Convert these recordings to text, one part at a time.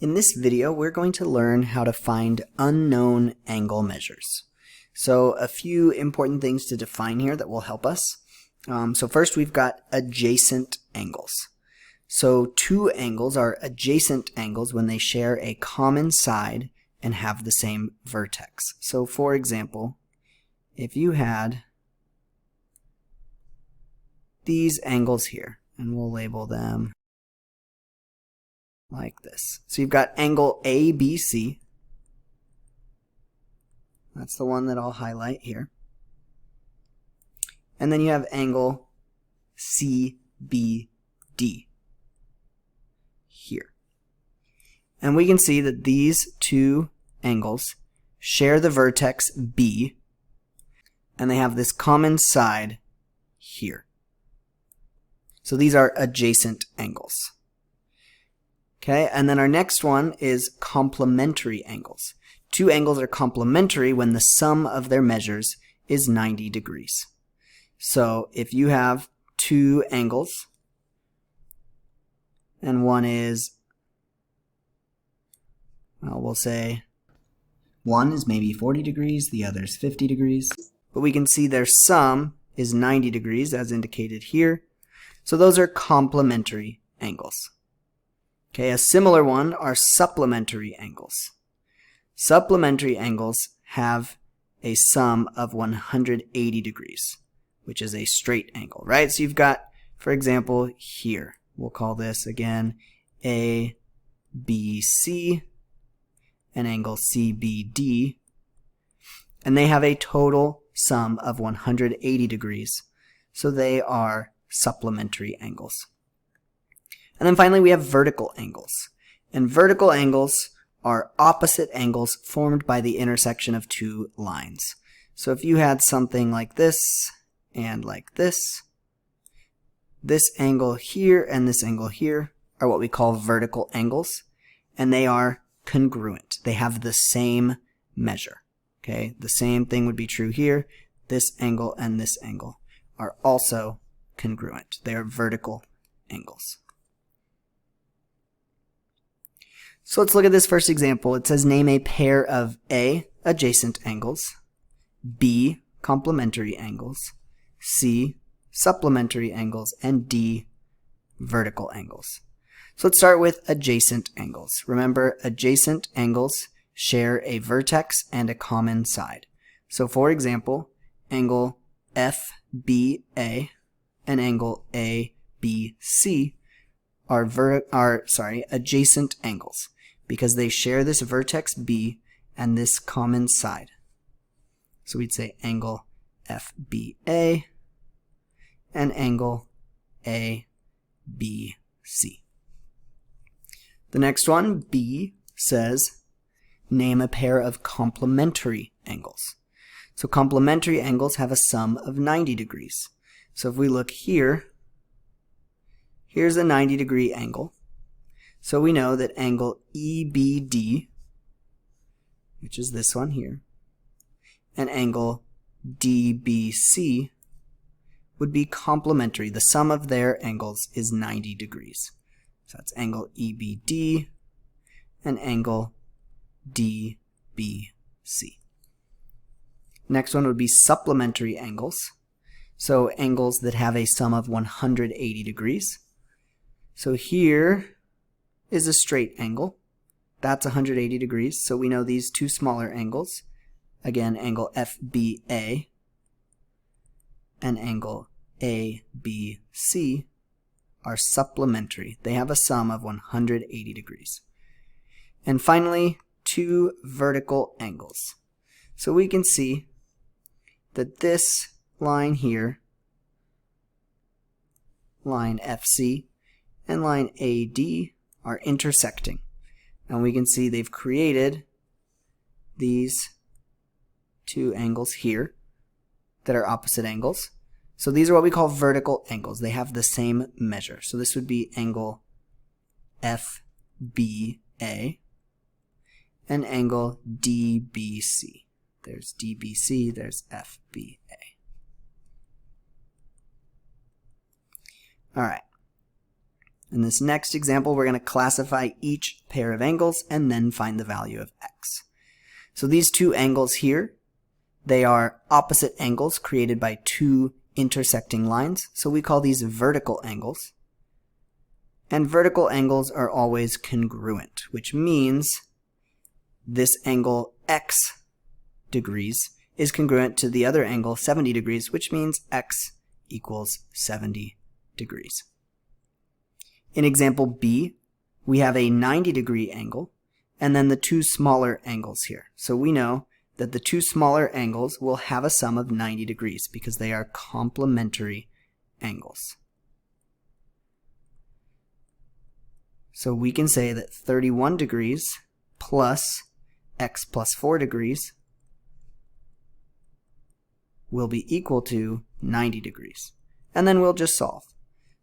In this video, we're going to learn how to find unknown angle measures. So a few important things to define here that will help us. So first we've got adjacent angles. So two angles are adjacent angles when they share a common side and have the same vertex. So for example, if you had these angles here, and we'll label them like this. So you've got angle ABC. That's the one that I'll highlight here. And then you have angle CBD here. And we can see that these two angles share the vertex B, and they have this common side here. So these are adjacent angles. Okay, and then our next one is complementary angles. Two angles are complementary when the sum of their measures is 90 degrees. So if you have two angles, and one is, well, we'll say one is maybe 40 degrees, the other is 50 degrees. But we can see their sum is 90 degrees as indicated here. So those are complementary angles. Okay, a similar one are supplementary angles. Supplementary angles have a sum of 180 degrees, which is a straight angle, right? So you've got, for example, here, we'll call this again ABC, and angle CBD, and they have a total sum of 180 degrees. So they are supplementary angles. And then finally we have vertical angles. And vertical angles are opposite angles formed by the intersection of two lines. So if you had something like this and like this angle here and this angle here are what we call vertical angles, and they are congruent. They have the same measure. Okay, the same thing would be true here. This angle and this angle are also congruent. They are vertical angles. So let's look at this first example. It says name a pair of A, adjacent angles, B, complementary angles, C, supplementary angles, and D, vertical angles. So let's start with adjacent angles. Remember, adjacent angles share a vertex and a common side. So for example, angle FBA and angle ABC are adjacent angles because they share this vertex B and this common side. So we'd say angle FBA and angle ABC. The next one, B, says name a pair of complementary angles. So complementary angles have a sum of 90 degrees. So if we look here, here's a 90 degree angle. So we know that angle EBD, which is this one here, and angle DBC would be complementary. The sum of their angles is 90 degrees. So that's angle EBD and angle DBC. Next one would be supplementary angles. So angles that have a sum of 180 degrees. So here is a straight angle. That's 180 degrees. So we know these two smaller angles, again, angle FBA and angle ABC, are supplementary. They have a sum of 180 degrees. And finally, two vertical angles. So we can see that this line here, line FC, and line AD are intersecting. And we can see they've created these two angles here that are opposite angles. So these are what we call vertical angles. They have the same measure. So this would be angle FBA and angle DBC. There's DBC, there's FBA. All right. In this next example, we're going to classify each pair of angles and then find the value of x. So these two angles here, they are opposite angles created by two intersecting lines. So we call these vertical angles. And vertical angles are always congruent, which means this angle x degrees is congruent to the other angle 70 degrees, which means x equals 70 degrees. In example B, we have a 90-degree angle and then the two smaller angles here. So we know that the two smaller angles will have a sum of 90 degrees because they are complementary angles. So we can say that 31 degrees plus x plus 4 degrees will be equal to 90 degrees. And then we'll just solve.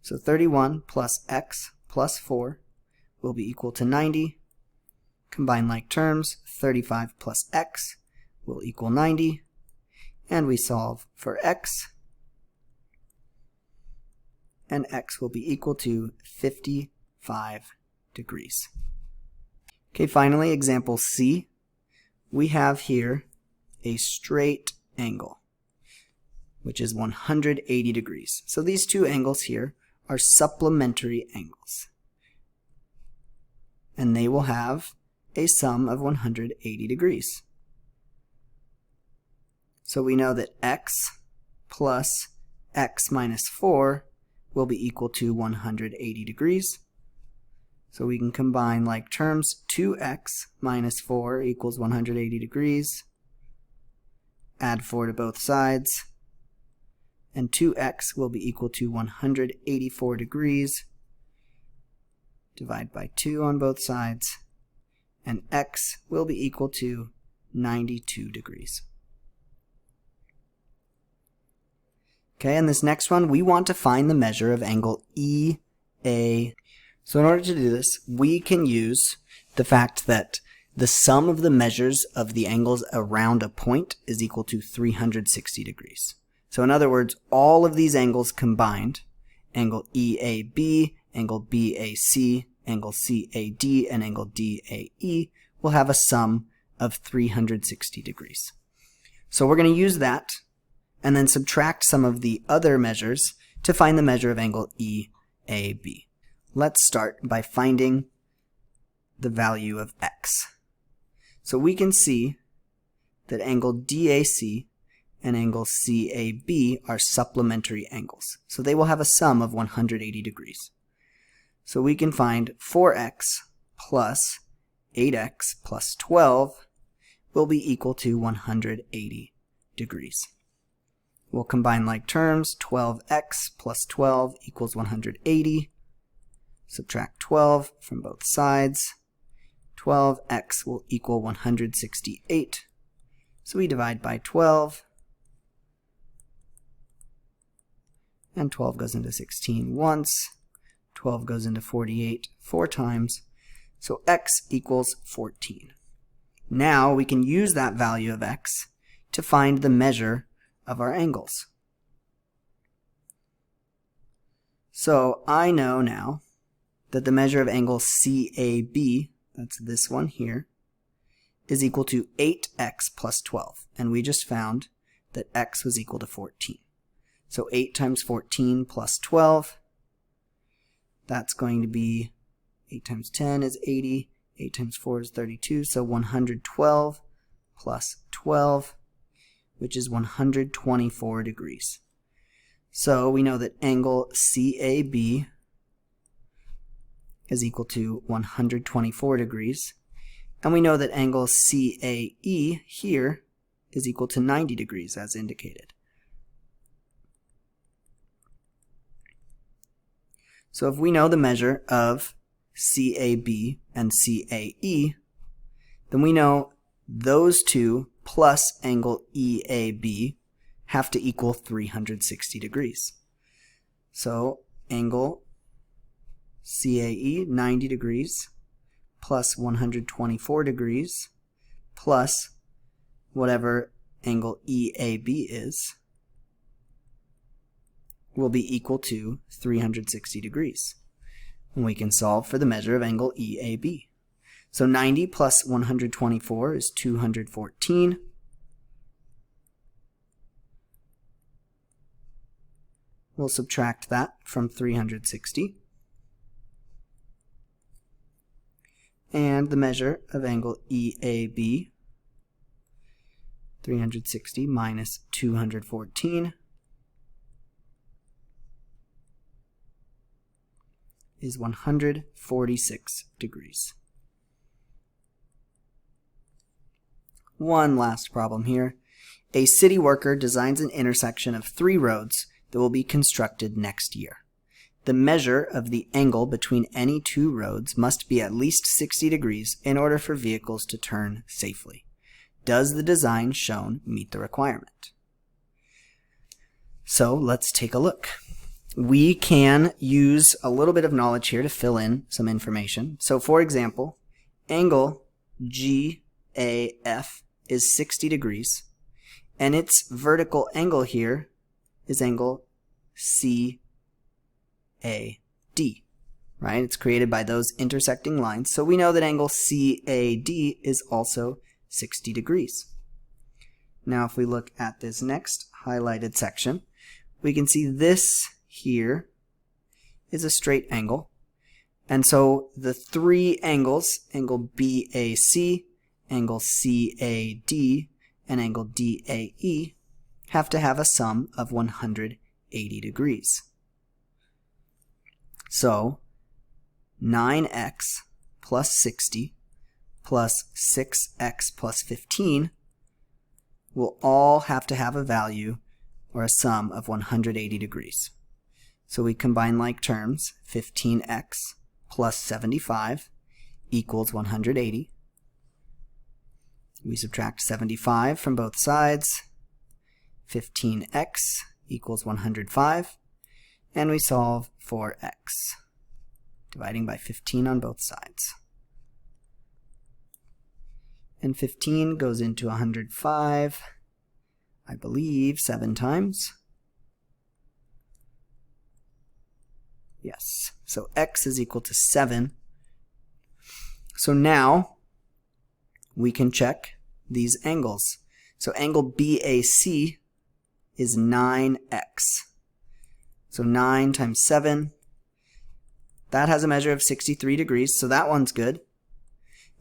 So 31 plus x plus 4 will be equal to 90. Combine like terms, 35 plus x will equal 90. And we solve for x. And x will be equal to 55 degrees. Okay, finally, example C. We have here a straight angle, which is 180 degrees. So these two angles here are supplementary angles. And they will have a sum of 180 degrees. So we know that x plus x minus 4 will be equal to 180 degrees. So we can combine like terms. 2x minus 4 equals 180 degrees. Add 4 to both sides. And 2x will be equal to 184 degrees. Divide by 2 on both sides. And x will be equal to 92 degrees. Okay, and this next one, we want to find the measure of angle EA. So in order to do this, we can use the fact that the sum of the measures of the angles around a point is equal to 360 degrees. So in other words, all of these angles combined, angle EAB, angle BAC, angle CAD, and angle DAE, will have a sum of 360 degrees. So we're going to use that and then subtract some of the other measures to find the measure of angle EAB. Let's start by finding the value of x. So we can see that angle DAC and angle CAB are supplementary angles. So they will have a sum of 180 degrees. So we can find 4x plus 8x plus 12 will be equal to 180 degrees. We'll combine like terms. 12x plus 12 equals 180. Subtract 12 from both sides. 12x will equal 168. So we divide by 12. And 12 goes into 16 once. 12 goes into 48 4 times. So x equals 14. Now we can use that value of x to find the measure of our angles. So I know now that the measure of angle CAB, that's this one here, is equal to 8x plus 12. And we just found that x was equal to 14. So 8 times 14 plus 12, that's going to be 8 times 10 is 80, 8 times 4 is 32, so 112 plus 12, which is 124 degrees. So we know that angle CAB is equal to 124 degrees. And we know that angle CAE here is equal to 90 degrees as indicated. So if we know the measure of CAB and CAE, then we know those two plus angle EAB have to equal 360 degrees. So angle CAE, 90 degrees, plus 124 degrees, plus whatever angle EAB is, will be equal to 360 degrees. and we can solve for the measure of angle EAB. So 90 plus 124 is 214. We'll subtract that from 360. And the measure of angle EAB, 360 minus 214, is 146 degrees. One last problem here. A city worker designs an intersection of 3 roads that will be constructed next year. The measure of the angle between any 2 roads must be at least 60 degrees in order for vehicles to turn safely. Does the design shown meet the requirement? So let's take a look. We can use a little bit of knowledge here to fill in some information. So for example, angle GAF is 60 degrees, and its vertical angle here is angle CAD, right? It's created by those intersecting lines. So we know that angle CAD is also 60 degrees. Now if we look at this next highlighted section, we can see this here is a straight angle. And so the 3 angles, angle BAC, angle CAD, and angle DAE, have to have a sum of 180 degrees. So 9x plus 60 plus 6x plus 15 will all have to have a value or a sum of 180 degrees. So we combine like terms. 15x plus 75 equals 180. We subtract 75 from both sides. 15x equals 105. And we solve for x, dividing by 15 on both sides. And 15 goes into 105, I believe, 7 times. Yes, so x is equal to 7. So now we can check these angles. So angle BAC is 9x. So 9 times 7, that has a measure of 63 degrees, so that one's good.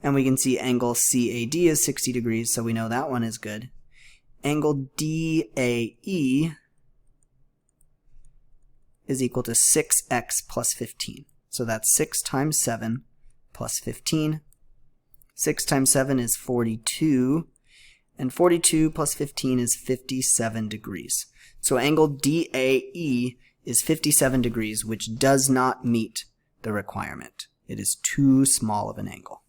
And we can see angle CAD is 60 degrees, so we know that one is good. Angle DAE is equal to 6x plus 15. So that's 6 times 7 plus 15. 6 times 7 is 42, and 42 plus 15 is 57 degrees. So angle DAE is 57 degrees, which does not meet the requirement. It is too small of an angle.